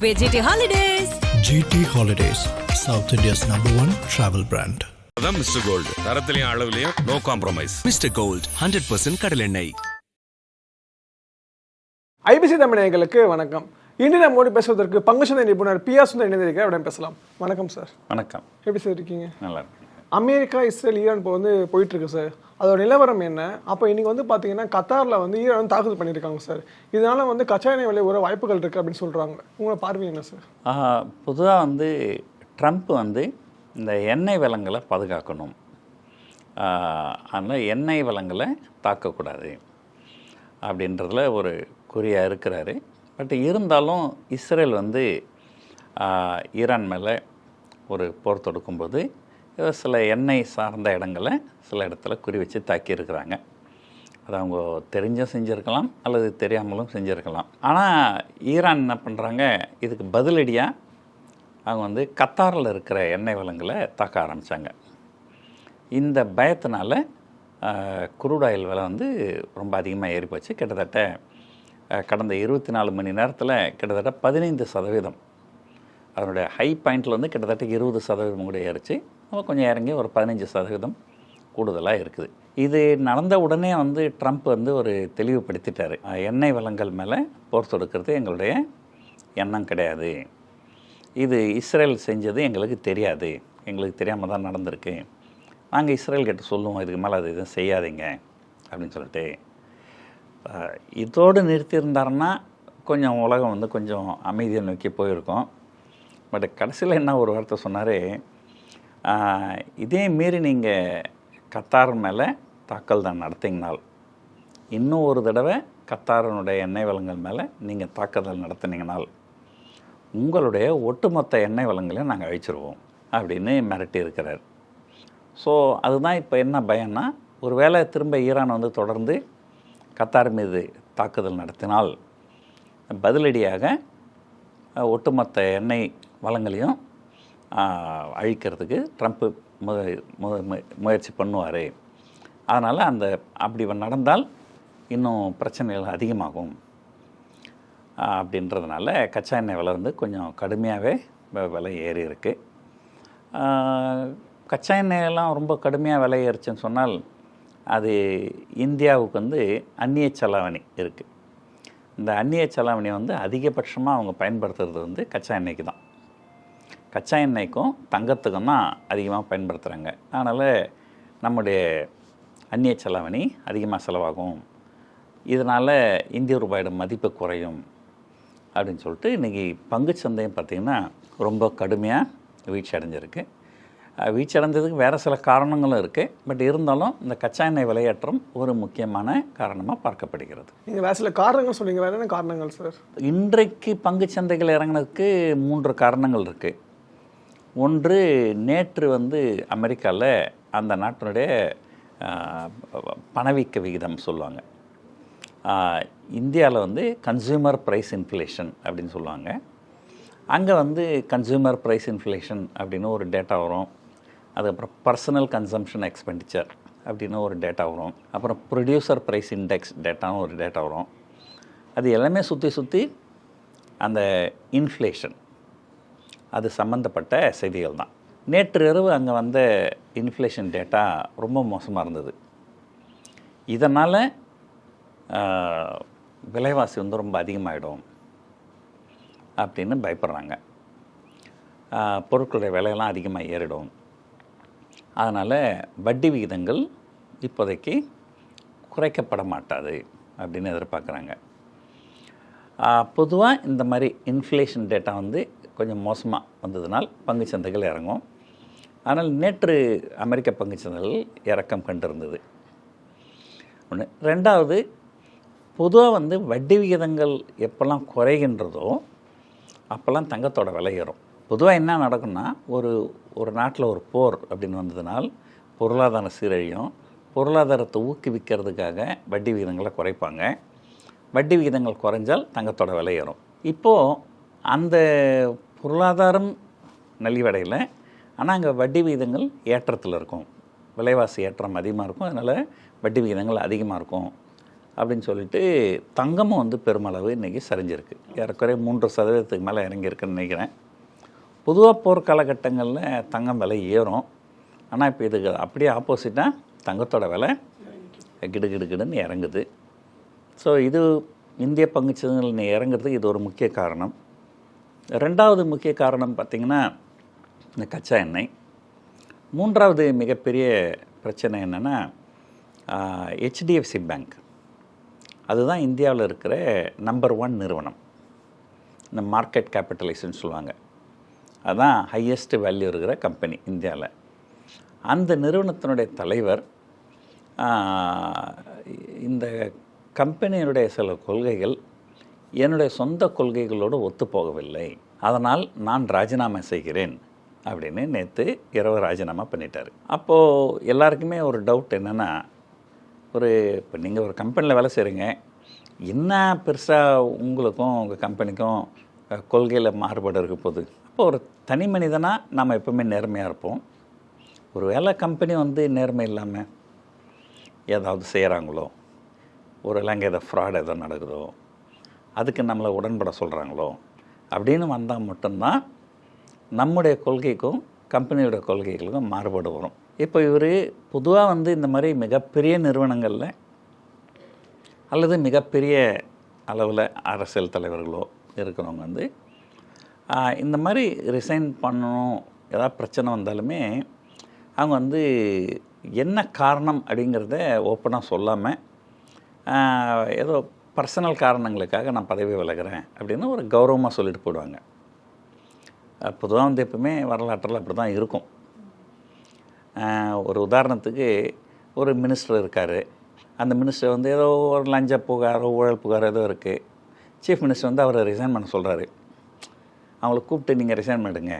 GT Holidays. GT Holidays, South India's #1 travel brand. அதான் mister Gold, தரத்திலையும் அளவுலையும் no compromise. Mister Gold 100% கடல் எண்ணெய். ஐபிசி தமிழர்களுக்கு வணக்கம். இன்று நம்மோடு பேசுவதற்கு பங்குச்சந்தை நிபுணர் பிஆர் சுந்தர் இணைந்திருக்க அவரிடம் பேசலாம். வணக்கம் சார். வணக்கம். எப்படி சார் இருக்கீங்க? நல்லா இருக்கு. அமெரிக்கா, இஸ்ரேல், ஈரான் இப்போ போயிட்டு இருக்கு சார். அதோட நிலவரம் என்ன? அப்போ இன்னைக்கு பார்த்தீங்கன்னா கத்தாரில் ஈரான் தாக்குதல் பண்ணியிருக்காங்க சார். இதனால கச்சா எண்ணெய் விலை உர வாய்ப்புகள் இருக்குது அப்படின்னு சொல்கிறாங்க. உங்களோட பார்வை என்ன சார்? பொதுவாக ட்ரம்ப் இந்த எண்ணெய் வளங்களை பாதுகாக்கணும், அதனால் எண்ணெய் வளங்களை தாக்கக்கூடாது அப்படின்றதுல ஒரு குறியாக இருக்கிறாரு. பட் இருந்தாலும் இஸ்ரேல் ஈரான் மேலே ஒரு போர் தொடுக்கும்போது சில எண்ணெய் சார்ந்த இடங்களை சில இடத்துல குறி வச்சு தாக்கியிருக்கிறாங்க. அது அவங்க தெரிஞ்சும் செஞ்சுருக்கலாம் அல்லது தெரியாமலும் செஞ்சுருக்கலாம். ஆனால் ஈரான் என்ன பண்ணுறாங்க, இதுக்கு பதிலடியாக அவங்க கத்தாரில் இருக்கிற எண்ணெய் வளங்களை தாக்க ஆரம்பித்தாங்க. இந்த பயத்தினால குரூட் ஆயில் விலை ரொம்ப அதிகமாக ஏறி போச்சு. கிட்டத்தட்ட கடந்த 24 மணி நேரத்தில் கிட்டத்தட்ட 15%, அதனுடைய ஹை பாயிண்டில் கிட்டத்தட்ட 20% கூட ஏறிச்சு. கொஞ்சம் இறங்கி ஒரு 15% கூடுதலாக இருக்குது. இது நடந்த உடனே ட்ரம்ப் ஒரு தெளிவுபடுத்திட்டார். எண்ணெய் வளங்கள் மேலே போர் தொடுக்கிறது எங்களுடைய எண்ணம் கிடையாது, இது இஸ்ரேல் செஞ்சது எங்களுக்கு தெரியாது, எங்களுக்கு தெரியாமல் தான் நடந்திருக்கு, நாங்கள் இஸ்ரேல் கிட்ட சொல்லுவோம் இதுக்கு மேலே அது எதுவும் செய்யாதீங்க அப்படின்னு சொல்லிட்டு. இதோடு நிறுத்தியிருந்தாருன்னா கொஞ்சம் உலகம் கொஞ்சம் அமைதியை நோக்கி போயிருக்கோம். பட் கடைசியில் என்ன ஒரு வார்த்தை சொன்னார், இதே மீறி நீங்கள் கத்தார் மேலே தாக்கல் தான் நடத்திங்கனால், இன்னும் ஒரு தடவை கத்தாரினுடைய எண்ணெய் வளங்கள் மேலே நீங்கள் தாக்குதல் நடத்தினீங்கனால் உங்களுடைய ஒட்டுமொத்த எண்ணெய் வளங்களையும் நாங்கள் அழிச்சிருவோம் அப்படின்னு மிரட்டி இருக்கிறார். ஸோ அதுதான் இப்போ என்ன பயம்னா, ஒரு வேளை திரும்ப ஈரான் தொடர்ந்து கத்தார் மீது தாக்குதல் நடத்தினால் பதிலடியாக ஒட்டுமொத்த எண்ணெய் வளங்களையும் அழிக்கிறதுக்கு ட்ரம்ப்பு முயற்சி பண்ணுவார். அதனால் அப்படி நடந்தால் இன்னும் பிரச்சனைகள் அதிகமாகும் அப்படின்றதுனால கச்சா எண்ணெய் விலை கொஞ்சம் கடுமையாகவே விலை ஏறி இருக்குது. கச்சா எண்ணெயெல்லாம் ரொம்ப கடுமையாக விலை ஏறிச்சுன்னு சொன்னால் அது இந்தியாவுக்கு அந்நிய செலாவணி இருக்குது. இந்த அந்நிய செலாவணி அதிகபட்சமாக அவங்க பயன்படுத்துறது கச்சா எண்ணெய்க்கு தான். கச்சா எண்ணெய்க்கும் தங்கத்துக்கும் தான் அதிகமாக பயன்படுத்துகிறாங்க. அதனால் நம்முடைய அந்நிய செலாவணி அதிகமாக செலவாகும், இதனால் இந்திய ரூபாயோட மதிப்பு குறையும் அப்படின்னு சொல்லிட்டு இன்றைக்கி பங்குச்சந்தையும் பார்த்திங்கன்னா ரொம்ப கடுமையாக வீழ்ச்சி அடைஞ்சிருக்கு. வீழ்ச்சி அடைஞ்சதுக்கு வேறு சில காரணங்களும் இருக்குது. பட் இருந்தாலும் இந்த கச்சா எண்ணெய் விலையேற்றம் ஒரு முக்கியமான காரணமாக பார்க்கப்படுகிறது. நீங்கள் வேறு சில காரணங்கள் சொன்னீங்க, வேறு என்ன காரணங்கள் சார்? இன்றைக்கு பங்குச்சந்தைகள் இறங்கினதுக்கு 3 காரணங்கள் இருக்குது. ஒன்று, நேற்று அமெரிக்காவில் அந்த நாட்டினுடைய பணவீக்க விகிதம் சொல்லுவாங்க. இந்தியாவில் கன்சியூமர் ப்ரைஸ் இன்ஃப்ளேஷன் அப்படின்னு சொல்லுவாங்க. அங்கே கன்சியூமர் ப்ரைஸ் இன்ஃப்ளேஷன் அப்படின்னு ஒரு டேட்டா வரும். அதுக்கப்புறம் பர்சனல் கன்சம்ஷன் எக்ஸ்பெண்டிச்சர் அப்படின்னு ஒரு டேட்டா வரும். அப்புறம் ப்ரொடியூசர் ப்ரைஸ் இண்டெக்ஸ் டேட்டான்னு ஒரு டேட்டா வரும். அது எல்லாமே சுற்றி அந்த இன்ஃப்ளேஷன் அது சம்மந்தப்பட்ட செய்திகள் தான். நேற்று இரவு அங்கே வந்த இன்ஃப்ளேஷன் டேட்டா ரொம்ப மோசமாக இருந்தது. இதனால் விலைவாசி ரொம்ப அதிகமாகிடும் அப்படின்னு பயப்படுறாங்க. பொருட்களுடைய விலையெல்லாம் அதிகமாக ஏறிடும். அதனால் வட்டி விகிதங்கள் இப்போதைக்கு குறைக்கப்பட மாட்டாது அப்படின்னு எதிர்பார்க்குறாங்க. பொதுவாக இந்த மாதிரி இன்ஃப்ளேஷன் டேட்டா கொஞ்சம் மோசமாக வந்ததுனால் பங்குச்சந்தைகள் இறங்கும். ஆனால் நேற்று அமெரிக்க பங்குச்சந்தைகள் இறக்கம் கண்டிருந்தது. ஒன்று. ரெண்டாவது, பொதுவாக வட்டி விகிதங்கள் எப்போல்லாம் குறைகின்றதோ அப்போல்லாம் தங்கத்தோட விலை ஏறும். பொதுவாக என்ன நடக்கும்னா, ஒரு நாட்டில் ஒரு போர் அப்படின்னு வந்ததுனால் பொருளாதார சீரழியும். பொருளாதாரத்தை ஊக்குவிக்கிறதுக்காக வட்டி விகிதங்களை குறைப்பாங்க. வட்டி விகிதங்கள் குறைஞ்சால் தங்கத்தோட விலை ஏறும். இப்போது அந்த பொருளாதாரம் நலிவடையில், ஆனால் அங்கே வட்டி விகிதங்கள் ஏற்றத்தில் இருக்கும், விலைவாசி ஏற்றம் அதிகமாக இருக்கும். அதனால் வட்டி விகிதங்கள் அதிகமாக இருக்கும் அப்படின்னு சொல்லிட்டு தங்கமும் வந்து பெருமளவு இன்றைக்கி சரிஞ்சிருக்கு. ஏறக்குறைய 3% மேலே இறங்கியிருக்குன்னு நினைக்கிறேன். பொதுவாக போர் காலகட்டங்களில் தங்கம் விலை ஏறும். ஆனால் இப்போ இதுக்கு அப்படியே ஆப்போசிட்டாக தங்கத்தோட விலை கிடுகிடுன்னு இறங்குது. ஸோ இது இந்திய பங்குச்சந்தைகள் இறங்குறதுக்கு இது ஒரு முக்கிய காரணம். ரெண்டாவது முக்கிய காரணம் பார்த்திங்கன்னா இந்த கச்சா எண்ணெய். மூன்றாவது மிகப்பெரிய பிரச்சனை என்னென்னா ஹெச்டிஎஃப்சி பேங்க். அதுதான் இந்தியாவில் இருக்கிற நம்பர் 1 நிறுவனம். இந்த மார்க்கெட் கேபிட்டலைஸ்ன்னு சொல்லுவாங்க. அதுதான் ஹையஸ்ட் வேல்யூ இருக்கிற கம்பெனி இந்தியாவில். அந்த நிறுவனத்தினுடைய தலைவர் இந்த கம்பெனியினுடைய சில கொள்கைகள் என்னுடைய சொந்த கொள்கைகளோடு ஒத்துப்போகவில்லை, அதனால் நான் ராஜினாமா செய்கிறேன் அப்படின்னு நேற்று இரவு ராஜினாமா பண்ணிட்டார். அப்போது எல்லாருக்குமே ஒரு டவுட் என்னென்னா, இப்போ நீங்கள் ஒரு கம்பெனியில் வேலை செய்கிறீங்க, என்ன பெருசாக உங்களுக்கும் உங்கள் கம்பெனிக்கும் கொள்கையில் மாறுபாடு இருக்க போகுது. அப்போ ஒரு தனி மனிதனாக நம்ம எப்போவுமே நேர்மையாக இருப்போம். ஒரு வேளை கம்பெனி வந்து நேர்மை இல்லாமல் ஏதாவது செய்கிறாங்களோ, ஒரு வேளைங்க ஏதோ ஃப்ராட் ஏதோ நடக்குதோ, அதுக்கு நம்மளை உடன்பட சொல்கிறாங்களோ அப்படின்னு வந்தால் மட்டும்தான் நம்முடைய கொள்கைக்கும் கம்பெனியோட கொள்கைகளுக்கும் மாறுபாடு வரும். இப்போ இவர் பொதுவாக வந்து இந்த மாதிரி மிகப்பெரிய நிறுவனங்களில் அல்லது மிகப்பெரிய அளவில் அரசியல் தலைவர்களோ இருக்கிறவங்க வந்து இந்த மாதிரி ரிசைன் பண்ணணும், ஏதாவது பிரச்சனை வந்தாலுமே அவங்க வந்து என்ன காரணம் அப்படிங்கிறத ஓப்பனாக சொல்லாமல் ஏதோ பர்சனல் காரணங்களுக்காக நான் பதவி விலகிறேன் அப்படின்னு ஒரு கௌரவமாக சொல்லிட்டு போயிடுவாங்க. பொதுவாக வந்து எப்பவுமே வரலாற்றில் அப்படி தான் இருக்கும். ஒரு உதாரணத்துக்கு ஒரு மினிஸ்டர் இருக்கார். அந்த மினிஸ்டர் வந்து ஏதோ ஒரு லஞ்ச புகாரோ ஊழல் புகாரோ ஏதோ இருக்குது. சீஃப் மினிஸ்டர் வந்து அவரை ரிசைன் பண்ண சொல்கிறாரு. அவங்கள கூப்பிட்டு நீங்கள் ரிசைன் பண்ணிடுங்க,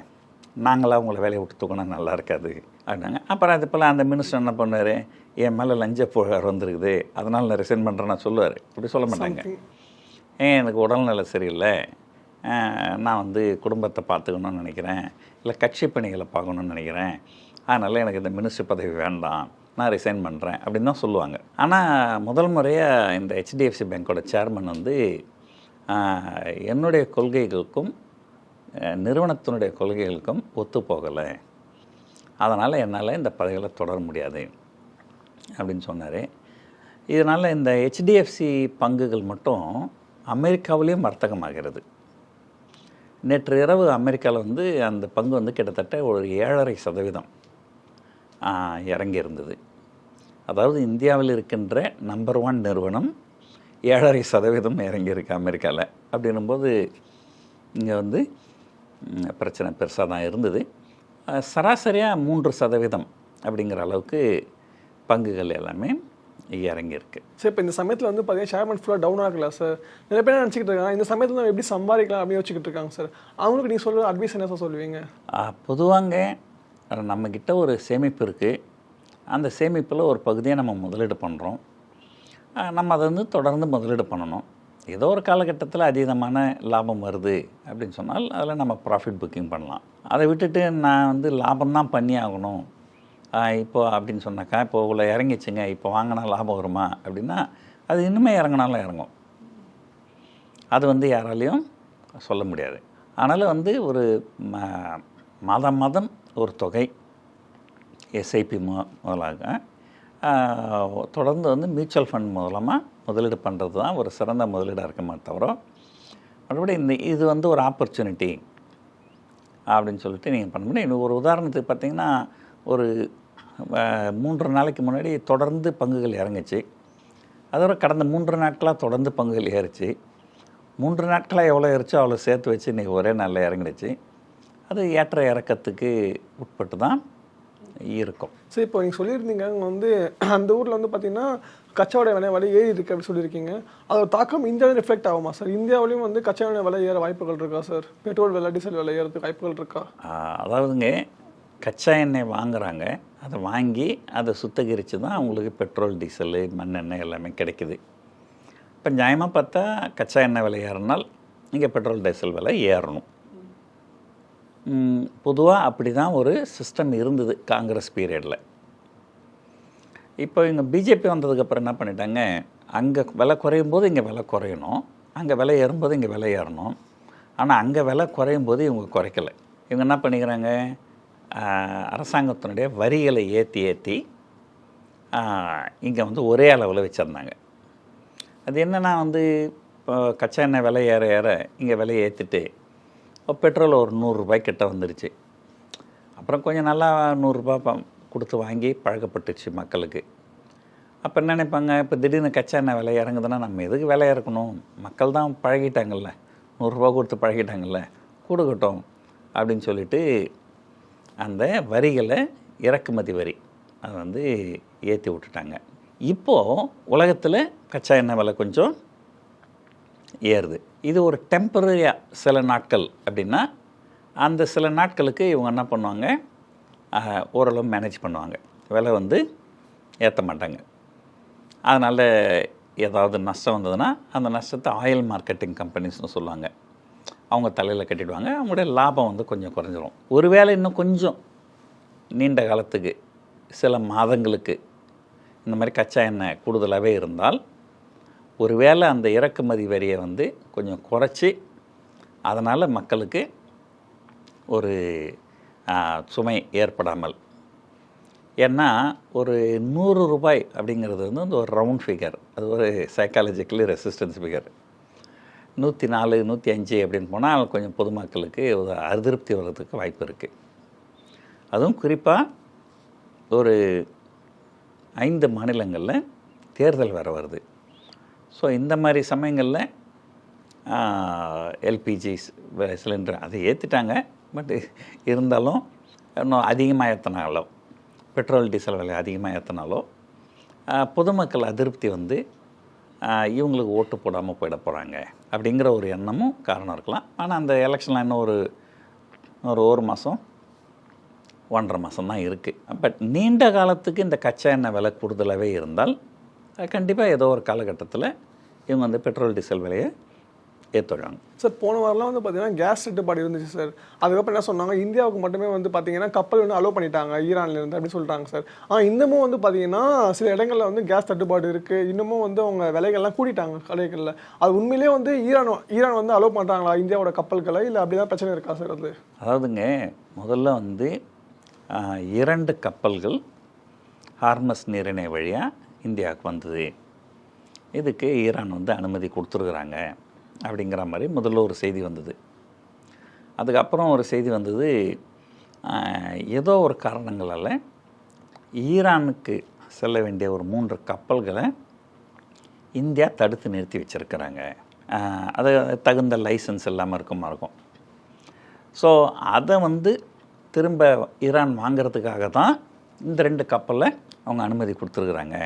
நாங்களாம் உங்களை வேலையை விட்டு தூக்கணும், நல்லா இருக்காது அப்படின்னாங்க. அப்புறம் அது போல் அந்த மினிஸ்டர் என்ன பண்ணார், என் மேலே லஞ்ச புகார் வந்துருக்குது அதனால் நான் ரிசைன் பண்ணுறேன்னு சொல்லுவார். அப்படி சொல்ல மாட்டாங்க. எனக்கு உடல்நிலை சரியில்லை, நான் வந்து குடும்பத்தை பார்த்துக்கணும்னு நினைக்கிறேன், இல்லை கட்சி பணிகளை பார்க்கணுன்னு நினைக்கிறேன், அதனால் எனக்கு இந்த மினிஸ்டர் பதவி வேண்டாம், நான் ரிசைன் பண்ணுறேன் அப்படின்னு தான் சொல்லுவாங்க. ஆனால் முதல் முறையாக இந்த ஹெச்டிஎஃப்சி பேங்க்கோட சேர்மன் வந்து என்னுடைய கொள்கைகளுக்கும் நிறுவனத்தினுடைய கொள்கைகளுக்கும் ஒத்து போகலை, அதனால் என்னால் இந்த பதவிகளை தொடர முடியாது அப்படின்னு சொன்னார். இதனால் இந்த ஹெச்டிஎஃப்சி பங்குகள் மட்டும் அமெரிக்காவிலையும் வர்த்தகமாகிறது. நேற்று இரவு அமெரிக்காவில் வந்து அந்த பங்கு வந்து கிட்டத்தட்ட ஒரு 7.5% இறங்கியிருந்தது. அதாவது இந்தியாவில் இருக்கின்ற நம்பர் 1 நிறுவனம் 7.5% இறங்கியிருக்கு அமெரிக்காவில். அப்படின்னும்போது இங்கே வந்து பிரச்சனை பெருசாக தான் இருந்தது. சராசரியாக 3% அப்படிங்கிற அளவுக்கு பங்குகள் எல்லாமே இறங்கியிருக்கு. சார் இப்போ இந்த சமயத்தில் வந்து பார்த்தீங்கன்னா ஷேர் மார்க்கெட் ஃபுல்லாக டவுன் ஆகல சார். நிறைய பேர் நினச்சிக்கிட்டு இருக்காங்க இந்த சமயத்தில் நம்ம எப்படி சம்பாதிக்கலாம் அப்படின்னு யோசிச்சுக்கிட்டு இருக்காங்க சார். அவங்களுக்கு நீங்கள் சொல்கிற அட்வைஸ் என்ன சார் சொல்லுவீங்க? பொதுவாங்க நம்மக்கிட்ட ஒரு சேமிப்பு இருக்குது. அந்த சேமிப்பில் ஒரு பகுதியை நம்ம முதலீடு பண்ணுறோம். நம்ம அதை வந்து தொடர்ந்து முதலீடு பண்ணணும். ஏதோ ஒரு காலகட்டத்தில் அதீதமான லாபம் வருது அப்படின்னு சொன்னால் அதில் நம்ம ப்ராஃபிட் புக்கிங் பண்ணலாம். அதை விட்டுட்டு நான் வந்து லாபம்தான் பண்ணி ஆகணும் இப்போ அப்படின்னு சொன்னாக்கா, இப்போ இவ்வளோ இறங்கிச்சுங்க, இப்போ வாங்கினா லாபம் வருமா அப்படின்னா அது இன்னுமே இறங்கினாலும் இறங்கும். அது வந்து யாராலையும் சொல்ல முடியாது. அதனால் வந்து ஒரு மாதம் மாதம் ஒரு தொகை எஸ்ஐபி முதலாக தொடர்ந்து வந்து மியூச்சுவல் ஃபண்ட் மூலமாக முதலீடு பண்ணுறது தான் ஒரு சிறந்த முதலீடாக இருக்குமே தவிர, மறுபடியும் இது வந்து ஒரு ஆப்பர்ச்சுனிட்டி அப்படின்னு சொல்லிட்டு நீங்கள் பண்ண முடியும். ஒரு உதாரணத்துக்கு பார்த்திங்கன்னா, ஒரு 3 நாளைக்கு முன்னாடி தொடர்ந்து பங்குகள் இறங்குச்சு. அதோட கடந்த 3 நாட்களாக தொடர்ந்து பங்குகள் ஏறிச்சு. 3 நாட்களாக எவ்வளோ ஏறிச்சோ அவ்வளோ சேர்த்து வச்சு இன்றைக்கி ஒரே நாளில் இறங்கிடுச்சு. அது ஏற்ற இறக்கத்துக்கு உட்பட்டு தான் இருக்கும். சரி, இப்போ நீங்கள் சொல்லியிருந்தீங்க அங்கே வந்து அந்த ஊரில் வந்து பார்த்தீங்கன்னா கச்சாவோட விலை ஏறி இருக்குது அப்படின்னு சொல்லியிருக்கீங்க. அதோட தாக்கம் இந்தியாவில் ரிஃப்ளெக்ட் ஆகுமா சார்? இந்தியாவிலையும் வந்து கச்சாவோட விலை ஏற வாய்ப்புகள் இருக்கா சார்? பெட்ரோல் விலை, டீசல் விலை ஏறதுக்கு வாய்ப்புகள் இருக்கா? அதாவதுங்க, கச்சா எண்ணெய் வாங்குகிறாங்க, அதை வாங்கி அதை சுத்திகரித்து தான் அவங்களுக்கு பெட்ரோல், டீசலு, மண்ணெண்ணெய் எல்லாமே கிடைக்குது. இப்போ நியாயமாக பார்த்தா கச்சா எண்ணெய் விலை ஏறினால் இங்கே பெட்ரோல், டீசல் விலை ஏறணும். பொதுவாக அப்படி தான் ஒரு சிஸ்டம் இருந்தது காங்கிரஸ் பீரியடில். இப்போ இங்கே பிஜேபி வந்ததுக்கப்புறம் என்ன பண்ணிட்டாங்க, அங்கே விலை குறையும் போது இங்கே விலை குறையணும், அங்கே விலை ஏறும்போது இங்கே விலை ஏறணும். ஆனால் அங்கே விலை குறையும் போது இவங்க குறைக்கலை. இவங்க என்ன பண்ணிக்கிறாங்க, அரசாங்கத்தினுடைய வரிகளை ஏற்றி இங்கே வந்து ஒரே அளவில் வச்சுருந்தாங்க. அது என்னென்னா வந்து இப்போ கச்சா எண்ணெய் விலை ஏற இங்கே விலையை ஏற்றிட்டு இப்போ பெட்ரோல் ஒரு 100 ரூபாய் கிட்ட வந்துருச்சு. அப்புறம் கொஞ்சம் நல்லா 100 ரூபாய் கொடுத்து வாங்கி பழக்கப்பட்டுச்சு மக்களுக்கு. அப்போ என்ன நினைப்பாங்க, இப்போ திடீர்னு கச்சா எண்ணெய் விலை இறங்குதுன்னா நம்ம எதுக்கு விலை இறக்கணும், மக்கள் தான் பழகிட்டாங்கல்ல, 100 ரூபா கொடுத்து பழகிட்டாங்கல்ல, கொடுக்கட்டும் அப்படின்னு சொல்லிட்டு அந்த வரிகளை இறக்குமதி வரி அதை வந்து ஏற்றி விட்டுட்டாங்க. இப்போது உலகத்தில் கச்சா எண்ணெய் விலை கொஞ்சம் ஏறுது. இது ஒரு டெம்பரரியாக சில நாட்கள் அப்படின்னா அந்த சில நாட்களுக்கு இவங்க என்ன பண்ணுவாங்க, ஓரளவு மேனேஜ் பண்ணுவாங்க, விலை வந்து ஏற்ற மாட்டாங்க. அதனால் ஏதாவது நஷ்டம் வந்ததுன்னா அந்த நஷ்டத்தை ஆயில் மார்க்கெட்டிங் கம்பெனிஸ்னு சொல்லுவாங்க, அவங்க தலையில் கட்டிடுவாங்க, அவங்களுடைய லாபம் வந்து கொஞ்சம் குறைஞ்சிரும். ஒருவேளை இன்னும் கொஞ்சம் நீண்ட காலத்துக்கு சில மாதங்களுக்கு இந்த மாதிரி கச்சா எண்ணெய் கூடுதலாகவே இருந்தால் ஒருவேளை அந்த இறக்குமதி வரியை வந்து கொஞ்சம் குறைச்சி அதனால் மக்களுக்கு ஒரு சுமை ஏற்படாமல், ஏன்னா ஒரு 100 ரூபாய் அப்படிங்கிறது வந்து ஒரு ரவுண்ட் ஃபிகர், அது ஒரு சைக்காலஜிக்கலி ரெசிஸ்டன்ஸ் ஃபிகர். 104 105 அப்படின்னு போனால் கொஞ்சம் பொதுமக்களுக்கு ஒரு அதிருப்தி வர்றதுக்கு வாய்ப்பு இருக்குது. அதுவும் குறிப்பாக ஒரு 5 மாநிலங்களில் தேர்தல் வேறு வருது. ஸோ இந்த மாதிரி சமயங்களில் எல்பிஜி சிலிண்டர் அதை ஏற்றிட்டாங்க, பட் இருந்தாலும் இன்னும் அதிகமாக ஏற்றினாலோ, பெட்ரோல் டீசல் விலை அதிகமாக ஏற்றினாலோ பொதுமக்கள் அதிருப்தி வந்து இவங்களுக்கு ஓட்டு போடாமல் போயிட போகிறாங்க அப்படிங்கிற ஒரு எண்ணமும் காரணம் இருக்கலாம். ஆனால் அந்த எலெக்ஷனில் இன்னும் ஒரு மாதம் 1.5 மாதம் தான் இருக்குது. பட் நீண்ட காலத்துக்கு இந்த கச்சா எண்ணெய் விலை கூடுதலாகவே இருந்தால் கண்டிப்பாக ஏதோ ஒரு காலகட்டத்தில் இவங்க வந்து பெட்ரோல் டீசல் விலையை ஏற்றுவாங்க. சார் போன வாரம்லாம் வந்து பார்த்தீங்கன்னா கேஸ் தட்டுப்பாடு இருந்துச்சு சார். அதுக்கப்புறம் என்ன சொன்னாங்க, இந்தியாவுக்கு மட்டுமே வந்து பார்த்தீங்கன்னா கப்பல் வந்து அலோவ் பண்ணிட்டாங்க ஈரான்லேருந்து அப்படின்னு சொல்லிட்டாங்க சார். இன்னமும் வந்து பார்த்தீங்கன்னா சில இடங்களில் வந்து கேஸ் தட்டுப்பாடு இருக்குது, இன்னமும் வந்து அவங்க விலைகள்லாம் கூட்டிட்டாங்க கடைகளில். அது உண்மையிலேயே வந்து ஈரான் வந்து அலோவ் பண்ணுறாங்களா இந்தியாவோட கப்பல்களை, இல்லை அப்படி தான் பிரச்சனை இருக்கா சார்? அது அதாவதுங்க, முதல்ல வந்து 2 கப்பல்கள் ஹார்மஸ் நீரிணை வழியாக இந்தியாவுக்கு வந்தது, இதுக்கு ஈரான் வந்து அனுமதி கொடுத்துருக்குறாங்க அப்படிங்கிற மாதிரி முதல்ல ஒரு செய்தி வந்தது. அதுக்கப்புறம் ஒரு செய்தி வந்தது, ஏதோ ஒரு காரணங்களால் ஈரானுக்கு செல்ல வேண்டிய ஒரு 3 கப்பல்களை இந்தியா தடுத்து நிறுத்தி வச்சுருக்கிறாங்க. அது தகுந்த லைசன்ஸ் இல்லாமல் இருக்கும். ஸோ அதை வந்து திரும்ப ஈரான் வாங்கிறதுக்காக தான் இந்த 2 கப்பலை அவங்க அனுமதி கொடுத்துருக்குறாங்க,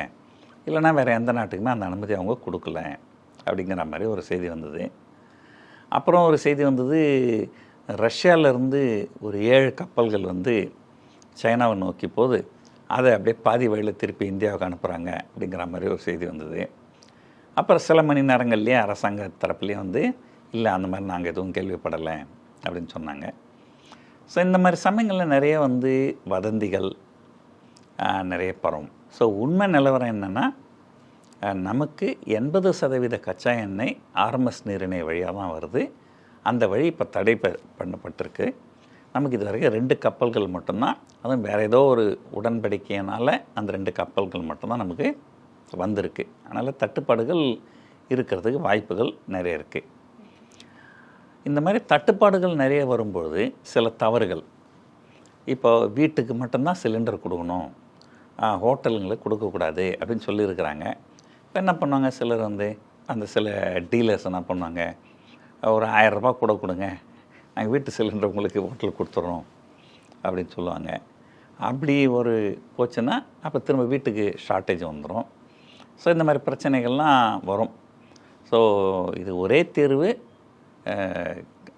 இல்லைனா வேறு எந்த நாட்டுக்குமே அந்த அனுமதி அவங்க கொடுக்கல அப்படிங்கிற மாதிரி ஒரு செய்தி வந்தது. அப்புறம் ஒரு செய்தி வந்தது, ரஷ்யாவிலேருந்து ஒரு 7 கப்பல்கள் வந்து சைனாவை நோக்கி போகுது, அதை அப்படியே பாதி வழியில் திருப்பி இந்தியாவுக்கு அனுப்புகிறாங்க அப்படிங்கிற மாதிரி ஒரு செய்தி வந்தது. அப்புறம் சில மணி நேரங்கள்லேயே அரசாங்க தரப்புலேயே வந்து இல்லை அந்த மாதிரி நாங்கள் எதுவும் கேள்விப்படலை அப்படின்னு சொன்னாங்க. ஸோ இந்த மாதிரி சமயங்களில் நிறைய வந்து வதந்திகள் நிறைய பரவும். ஸோ உண்மை நிலவரம் என்னென்னா, நமக்கு 80% கச்சா எண்ணெய் ஆர்எம்எஸ் நீரிணை வழியாக தான் வருது. அந்த வழி இப்போ தடை பண்ணப்பட்டிருக்கு. நமக்கு இது வரைக்கும் 2 கப்பல்கள் மட்டும்தான், அதுவும் வேறு ஏதோ ஒரு உடன்படிக்கையினால் அந்த 2 கப்பல்கள் மட்டும்தான் நமக்கு வந்திருக்கு. அதனால் தட்டுப்பாடுகள் இருக்கிறதுக்கு வாய்ப்புகள் நிறைய இருக்குது. இந்த மாதிரி தட்டுப்பாடுகள் நிறைய வரும்பொழுது சில தவறுகள், இப்போ வீட்டுக்கு மட்டும்தான் சிலிண்டர் கொடுக்கணும், ஹோட்டலுங்களுக்கு கொடுக்கக்கூடாது அப்படின்னு சொல்லியிருக்கிறாங்க. இப்போ என்ன பண்ணுவாங்க, சிலர் வந்து அந்த சில டீலர்ஸ் என்ன பண்ணுவாங்க, ஒரு 1000 ரூபா கூட கொடுங்க, நாங்கள் வீட்டு சிலிண்டர் உங்களுக்கு ஹோட்டலுக்கு கொடுத்துட்றோம் அப்படின்னு சொல்லுவாங்க. அப்படி ஒரு போச்சுன்னா அப்போ திரும்ப வீட்டுக்கு ஷார்ட்டேஜ் வந்துடும். ஸோ இந்த மாதிரி பிரச்சனைகள்லாம் வரும். ஸோ இது ஒரே தீர்வு,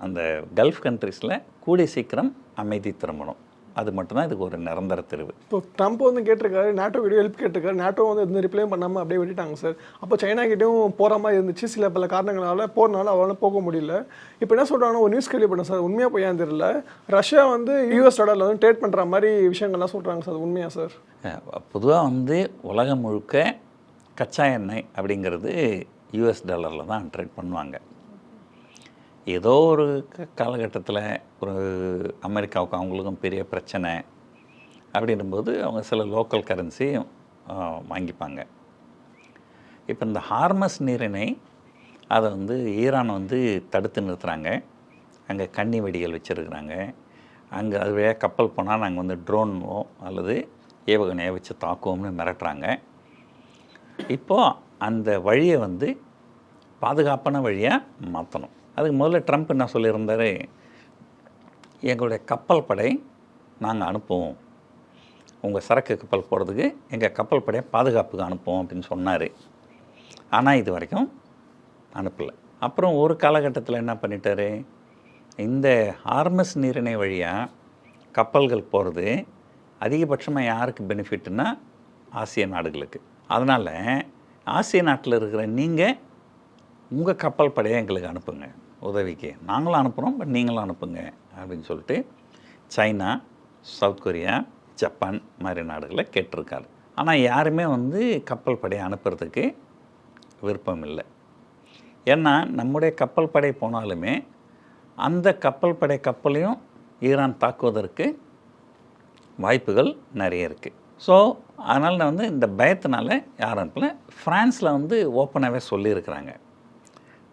அந்த கல்ஃப் கண்ட்ரீஸில் கூடிய சீக்கிரம் அமைதி திரும்பணும். அது மட்டும்தான் இதுக்கு ஒரு நிரந்தர தீர்வு. இப்போ ட்ரம்ப் வந்து கேட்டிருக்காரு, நேட்டோ கிட்டே ஹெல்ப் கேட்டிருக்காரு, நேட்டோ வந்து எந்த ரிப்ளையும் பண்ணாமல் அப்படியே விட்டுட்டாங்க சார். அப்போ சைனா கிட்டேயும் போகிற மாதிரி இருந்துச்சு, சில பல காரணங்களால் போகிறனால அவளால் போக முடியல. இப்போ என்ன சொல்கிறாங்கன்னா, ஒரு நியூஸ் கேள்விப்பட்டேன் சார், உண்மையாக போயான்னு தெரியல, ரஷ்யா வந்து US டாலரில் வந்து ட்ரேட் பண்ணுற மாதிரி விஷயங்கள்லாம் சொல்கிறாங்க சார், உண்மையாக சார்? பொதுவாக வந்து உலகம் முழுக்க கச்சா எண்ணெய் அப்படிங்கிறது யூஎஸ் டாலரில் தான் ட்ரேட் பண்ணுவாங்க. ஏதோ ஒரு காலகட்டத்தில் ஒரு அமெரிக்காவுக்கும் அவங்களுக்கும் பெரிய பிரச்சனை அப்படின்னும்போது அவங்க சில லோக்கல் கரன்சியும் வாங்கிப்பாங்க. இப்போ இந்த ஹார்மஸ் நீரிணை அதை வந்து ஈரான் வந்து தடுத்து நிறுத்துகிறாங்க. அங்கே கன்னி வெடிகள் வச்சுருக்குறாங்க. அங்கே அது வழியாக கப்பல் போனால் நாங்கள் வந்து ட்ரோனோ அல்லது ஏவுகணையை வச்சு தாக்குவோம்னு மிரட்டுறாங்க. இப்போது அந்த வழியை வந்து பாதுகாப்பான வழியாக மாற்றணும். அதுக்கு முதல்ல ட்ரம்ப் என்ன சொல்லியிருந்தார், எங்களுடைய கப்பல் படை நாங்கள் அனுப்புவோம், உங்கள் சரக்கு கப்பல் போகிறதுக்கு எங்கள் கப்பல் படையை பாதுகாப்புக்கு அனுப்புவோம் அப்படின்னு சொன்னார். ஆனால் இது வரைக்கும் அனுப்பலை. அப்புறம் ஒரு காலகட்டத்தில் என்ன பண்ணிட்டாரு, இந்த ஹார்மஸ் நீரிணை வழியாக கப்பல்கள் போகிறது அதிகபட்சமாக யாருக்கு பெனிஃபிட்னா ஆசிய நாடுகளுக்கு. அதனால் ஆசிய நாட்டில் இருக்கிற நீங்கள் உங்கள் கப்பல் படையை எங்களுக்கு அனுப்புங்க உதவிக்கு, நாங்களும் அனுப்புகிறோம், பட் நீங்களும் அனுப்புங்க அப்படின்னு சொல்லிட்டு சைனா, சவுத் கொரியா, ஜப்பான் மாதிரி நாடுகளை கேட்டிருக்காரு. ஆனால் யாருமே வந்து கப்பல் படையை அனுப்புறதுக்கு விருப்பம் இல்லை. ஏன்னா நம்முடைய கப்பல் படை போனாலுமே அந்த கப்பல் படை கப்பலையும் ஈரான் தாக்குவதற்கு வாய்ப்புகள் நிறைய இருக்குது. ஸோ அதனால் நான் வந்து இந்த பயத்தினால யாரும் அனுப்பல. ஃப்ரான்ஸில் வந்து ஓப்பனாகவே சொல்லியிருக்கிறாங்க,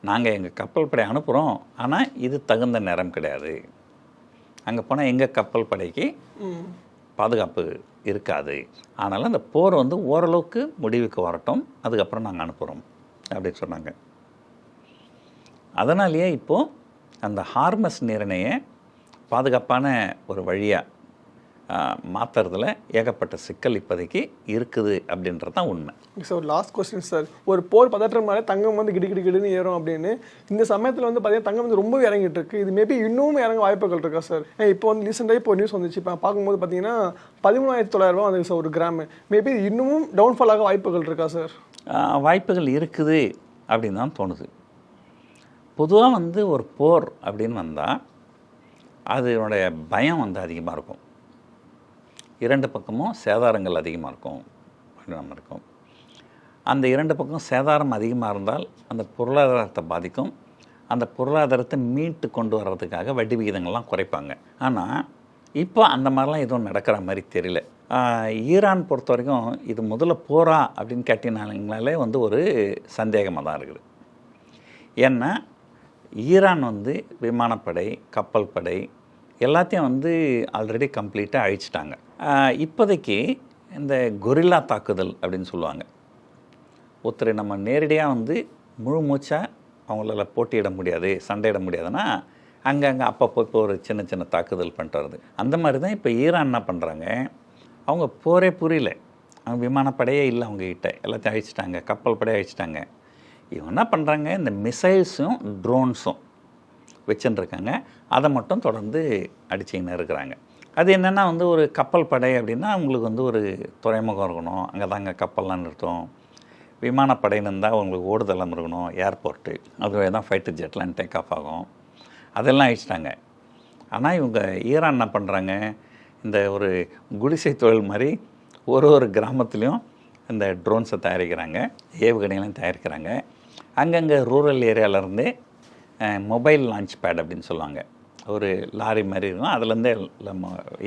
நாங்கள் எங்கள் கப்பல் படை அனுப்புகிறோம், ஆனால் இது தகுந்த நேரம் கிடையாது, அங்கே போனால் எங்கள் கப்பல் படைக்கு பாதுகாப்பு இருக்காது, அதனால் அந்த போர் வந்து ஓரளவுக்கு முடிவுக்கு வரட்டும், அதுக்கப்புறம் நாங்கள் அனுப்புகிறோம் அப்படின்னு சொன்னாங்க. அதனாலேயே இப்போது அந்த ஹார்மஸ் நீரிணையை பாதுகாப்பான ஒரு வழியாக மாற்றுறதுல ஏகப்பட்ட சிக்கல் இப்போதைக்கு இருக்குது அப்படின்றது தான் உண்மை. சார் லாஸ்ட் கொஸ்டின் சார், ஒரு போர் பதற்றமாலே தங்கம் வந்து கிடுன்னு ஏறும் அப்படின்னு இந்த சமயத்தில் வந்து பார்த்தீங்கன்னா தங்கம் வந்து ரொம்ப இறங்கிட்டு இருக்கு. இது மேபி இன்னும் இறங்க வாய்ப்புகள் இருக்கா சார்? இப்போ வந்து ரீசெண்டாக இப்போ நியூஸ் வந்துச்சு, இப்போ பார்க்கும்போது பார்த்தீங்கன்னா 13,900 வந்துருக்கு சார் ஒரு கிராமு. மேபி இன்னமும் டவுன்ஃபால் ஆக வாய்ப்புகள் இருக்கா சார்? வாய்ப்புகள் இருக்குது அப்படின்னு தான் தோணுது. பொதுவாக வந்து ஒரு போர் அப்படின்னு வந்தால் அதனுடைய பயம் வந்து அதிகமாக இருக்கும், இரண்டு பக்கமும் சேதாரங்கள் அதிகமாக இருக்கும் அப்படின்னு இருக்கும். அந்த இரண்டு பக்கம் சேதாரம் அதிகமாக இருந்தால் அந்த பொருளாதாரத்தை பாதிக்கும். அந்த பொருளாதாரத்தை மீட்டு கொண்டு வர்றதுக்காக வட்டி விகிதங்கள்லாம் குறைப்பாங்க. ஆனால் இப்போ அந்த மாதிரிலாம் எதுவும் நடக்கிற மாதிரி தெரியல. ஈரான் பொறுத்த வரைக்கும் இது முதல்ல போரா அப்படின்னு கேட்டினாலே வந்து ஒரு சந்தேகமாக தான் இருக்குது. ஏன்னா ஈரான் வந்து விமானப்படை, கப்பல் படை எல்லாத்தையும் வந்து ஆல்ரெடி கம்ப்ளீட்டாக அழிச்சிட்டாங்க. இப்போதைக்கு இந்த கொரில்லா தாக்குதல் அப்படின்னு சொல்லுவாங்க, ஒருத்தரை நம்ம நேரடியாக வந்து முழு மூச்சாக அவங்களால போட்டியிட முடியாது, சண்டையிட முடியாதுன்னா அங்கங்கே அப்பப்போ இப்போ ஒரு சின்ன சின்ன தாக்குதல் பண்ணிட்டு வருது. அந்த மாதிரி தான் இப்போ ஈரான் என்ன பண்ணுறாங்க, அவங்க போரே புரியல, அவங்க விமானப்படையே இல்லை, அவங்ககிட்ட எல்லாத்தையும் அழிச்சிட்டாங்க, கப்பல் படையை அழிச்சிட்டாங்க. இவங்க என்ன பண்ணுறாங்க, இந்த மிசைல்ஸும் ட்ரோன்ஸும் வச்சுருக்காங்க, அதை மட்டும் தொடர்ந்து அடிச்சின்னு இருக்கிறாங்க. அது என்னென்னா வந்து ஒரு கப்பல் படை அப்படின்னா அவங்களுக்கு வந்து ஒரு துறைமுகம் இருக்கணும், அங்கே தாங்க கப்பல்லாம் நிறுத்தும். விமானப்படைன்னு இருந்தால் அவங்களுக்கு ஓடுதளம் இருக்கணும், ஏர்போர்ட்டு, அதுவே தான் ஃபைட்டர் ஜெட்லாம் டேக் ஆஃப் ஆகும். அதெல்லாம் அழிச்சிட்டாங்க. ஆனால் இவங்க ஈரான் என்ன பண்ணுறாங்க, இந்த ஒரு குடிசை தொழில் மாதிரி ஒரு கிராமத்துலேயும் இந்த ட்ரோன்ஸை தயாரிக்கிறாங்க, ஏவுகணையெல்லாம் தயாரிக்கிறாங்க. அங்கங்கே ரூரல் ஏரியாவிலேருந்து மொபைல் லான்ச் பேட் அப்படின்னு சொல்லுவாங்க, ஒரு லாரி மாதிரி இருக்கும், அதுலேருந்தே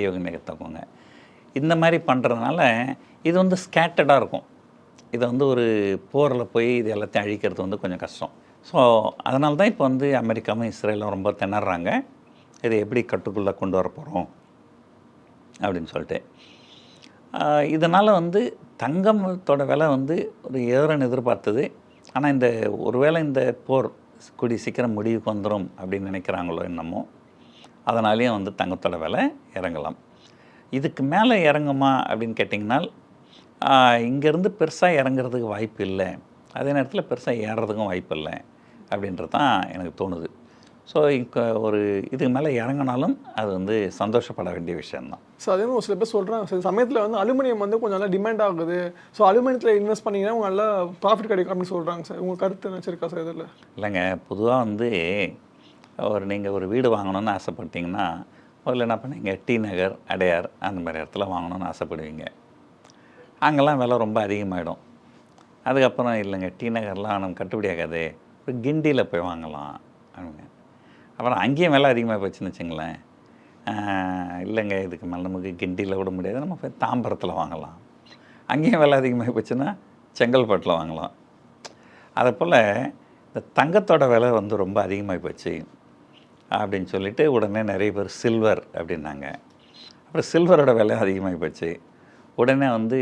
ஏவுகணை தக்குவாங்க. இந்த மாதிரி பண்ணுறதுனால இது வந்து ஸ்கேட்டர்டாக இருக்கும். இதை வந்து ஒரு போரில் போய் இது எல்லாத்தையும் அழிக்கிறது வந்து கொஞ்சம் கஷ்டம். ஸோ அதனால தான் இப்போ வந்து அமெரிக்காவும் இஸ்ரேலும் ரொம்ப திணறாங்க, இதை எப்படி கட்டுக்குள்ளே கொண்டு வர போகிறோம் அப்படின்னு சொல்லிட்டு. இதனால் வந்து தங்கத்தோட விலை வந்து ஒரு ஏறன்னு எதிர்பார்த்தது. ஆனால் இந்த ஒருவேளை இந்த போர் கூடி சீக்கிரம் முடிவுக்கு வந்துடும் அப்படின்னு நினைக்கிறாங்களோ என்னமோ, அதனாலேயும் வந்து தங்கத்தோட விலை இறங்கலாம். இதுக்கு மேலே இறங்குமா அப்படின்னு கேட்டிங்கன்னா இங்கேருந்து பெருசாக இறங்குறதுக்கு வாய்ப்பு இல்லை, அதே நேரத்தில் பெருசாக ஏறுறதுக்கும் வாய்ப்பு இல்லை அப்படின்றது தான் எனக்கு தோணுது. ஸோ இப்போ ஒரு இதுக்கு மேலே இறங்கினாலும் அது வந்து சந்தோஷப்பட வேண்டிய விஷயந்தான். ஸோ அதே மாதிரி ஒரு சில பேர் சொல்கிறாங்க, சில சமயத்தில் வந்து அலுமினியம் வந்து கொஞ்சம் நல்லா டிமாண்ட் ஆகுது, ஸோ அலுமினியத்தில் இன்வெஸ்ட் பண்ணிங்கன்னா உங்களுக்கு நல்லா ப்ராஃபிட் கிடைக்கும் அப்படின்னு சொல்கிறாங்க சார். உங்கள் கருத்து நினச்சிருக்கா சார் இதில்? இல்லைங்க, பொதுவாக வந்து நீங்கள் ஒரு வீடு வாங்கணுன்னு ஆசைப்பட்டீங்கன்னா முதல்ல என்ன பண்ணீங்க, டி நகர், அடையார் அந்த மாதிரி இடத்துல வாங்கணுன்னு ஆசைப்படுவீங்க. அங்கெல்லாம் விலை ரொம்ப அதிகமாகிடும். அதுக்கப்புறம் இல்லைங்க டி நகர்லாம் நம்ம கட்டுப்படி ஆகாது, ஒரு கிண்டியில் போய் வாங்கலாம் அப்படிங்க. அப்புறம் அங்கேயும் விலை அதிகமாக போச்சுன்னு வச்சுங்களேன். இல்லைங்க இதுக்கு மேலே நமக்கு கிண்டியில் விட முடியாது, நம்ம போய் தாம்பரத்தில் வாங்கலாம். அங்கேயும் விலை அதிகமாக போச்சுன்னா செங்கல்பட்டில் வாங்கலாம். அதை போல் இந்த தங்கத்தோட விலை வந்து ரொம்ப அதிகமாக போச்சு அப்படின்னு சொல்லிட்டு உடனே நிறைய பேர் சில்வர் அப்படின்னாங்க. அப்புறம் சில்வரோட விலை அதிகமாகி போச்சு. உடனே வந்து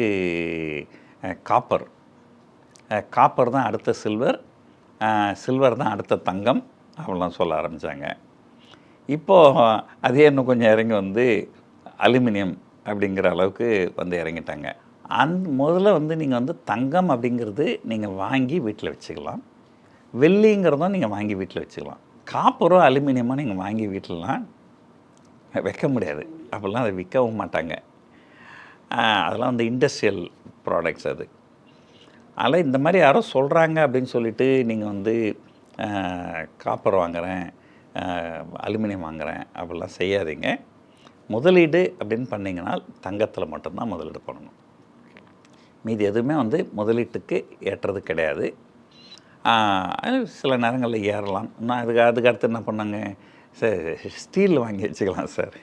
காப்பர் தான் அடுத்த சில்வர், சில்வர் தான் அடுத்த தங்கம் அப்படிலாம் சொல்ல ஆரம்பித்தாங்க. இப்போது அதே இன்னும் கொஞ்சம் இறங்கி வந்து அலுமினியம் அப்படிங்கிற அளவுக்கு வந்து இறங்கிட்டாங்க. முதல்ல வந்து நீங்கள் வந்து தங்கம் அப்படிங்கிறது நீங்கள் வாங்கி வீட்டில் வச்சுக்கலாம், வெள்ளிங்கிறதும் நீங்கள் வாங்கி வீட்டில் வச்சுக்கலாம். காப்பரோ அலுமினியமோ நீங்கள் வாங்கி வீட்டிலலாம் வைக்க முடியாது, அப்படிலாம் அதை விற்கவும் மாட்டாங்க. அதெல்லாம் வந்து இண்டஸ்ட்ரியல் ப்ராடக்ட்ஸ் அது. அதனால் இந்த மாதிரி யாரோ சொல்கிறாங்க அப்படின்னு சொல்லிவிட்டு நீங்கள் வந்து காப்பர் வாங்குகிறேன், அலுமினியம் வாங்குகிறேன் அப்படிலாம் செய்யாதீங்க. முதலீடு அப்படின்னு பண்ணிங்கன்னா தங்கத்தில் மட்டும்தான் முதலீடு பண்ணணும். மீதி எதுவுமே வந்து முதலீட்டுக்கு ஏற்றது கிடையாது. சில நேரங்களில் ஏறலாம். நான் அதுக்கு அடுத்து என்ன பண்ணாங்க, சார் ஸ்டீல் வாங்கி வச்சுக்கலாம் சார்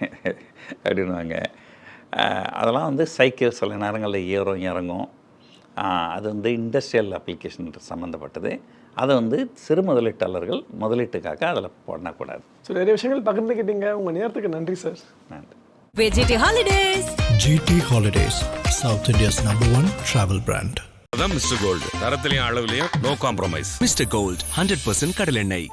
அப்படின்வாங்க. அதெல்லாம் வந்து சைக்கிள் சில நேரங்களில் ஏறும் இறங்கும். அது வந்து இண்டஸ்ட்ரியல் அப்ளிகேஷன் சம்மந்தப்பட்டது. அதை வந்து சிறு முதலீட்டாளர்கள் முதலீட்டுக்காக அதில் பண்ணக்கூடாது. ஸோ நிறைய விஷயங்கள் பகிர்ந்துக்கிட்டீங்க. உங்கள் நேரத்துக்கு நன்றி சார். நன்றி. GT Holidays. GT Holidays, South India's #1 travel brand. அதான் மிஸ்டர் கோல்டு, தரத்திலையும் அளவுலையும் நோ காம்ப்ரமைஸ். மிஸ்டர் கோல்ட் 100% கடலெண்ணெய்.